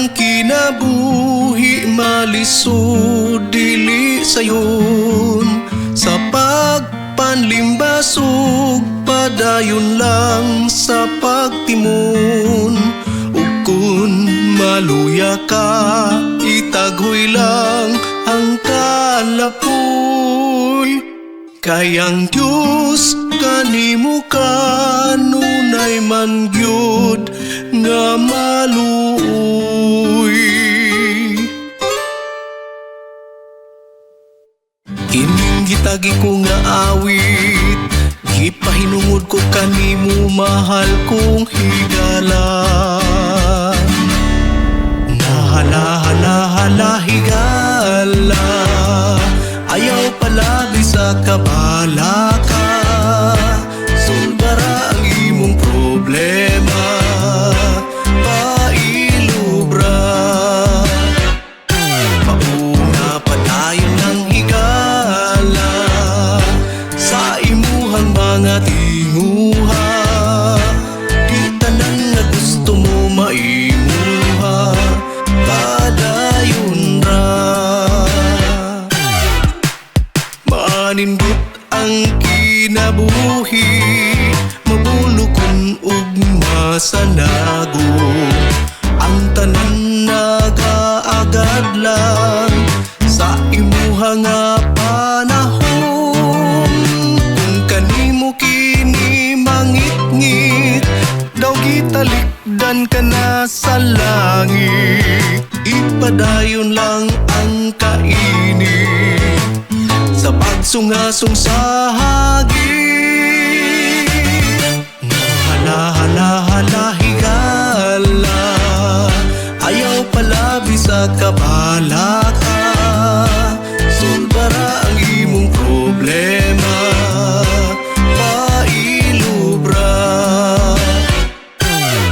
ang kinabuhi malisod dili sayon. Sa pagpanlimbasog padayon lang sa pagtimon. Ug kun maluya ka itaghoy lang ang kalapoy. Kayang Diyos kanimo kanunay man gyud nga maluoy. Kining gitagi ko nga awit, gipahinungod ko kanimo mahal kong higala. Nahala higala, ayaw palabi sa kabala ka. Sulbara ang imong problema, pailubra. Mauna pa tayo ng higala sa imuhang mga tinguha. Di tanan nga gusto mo maimuha, padayon ra. Manindot ang kinabuhi, mabulukon ug masanago. Ang tanan nagaagad lang sa imuha nga panahon. Kung kanimo kini mangit-ngit, daw gitalikdan ka na sa langit. Ipadayon lang ang kainit sa pagsungasong sa hagit. Nahala higala, ayaw palabi sa kabala ka. Sulbara ang imong problema, pailubra.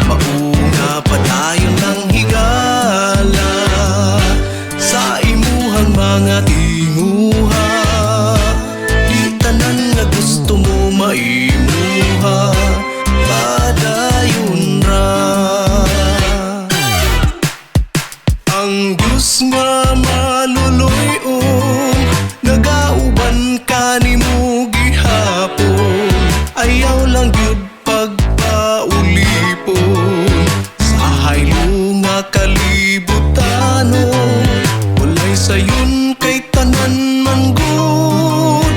Mauna pa tayo ng higala sa imuhang mga tinguha. Nga gusto mo maimuha, padayon ra. Ang Diyos nga maluluyon, nagauban ka nimo gihapon. Ayaw lang gyud pagpaulipon sa haylo nga kalibutanon. Walay sayon kay tanan man gud,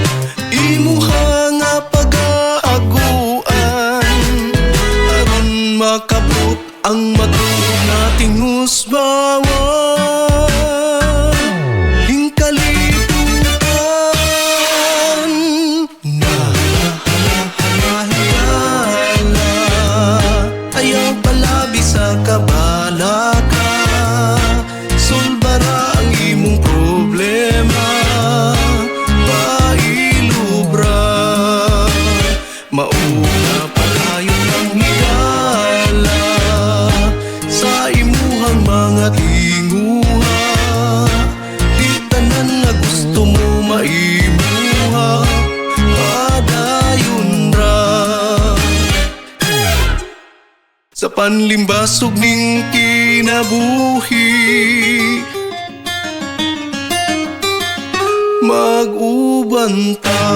imuha nga pag-aaguan aron makabot ang matuog nating husbawan. Ing kalibutan, nahala, ayaw palabi sa kabala ka. Sulbara ang imong problema, mauna palayo ng higala sa imuhang mga tinguha. Di tanan nga gusto mo maimuha, padayon ra. Sa panlimbasog ning kinabuhi, mag-uban ta.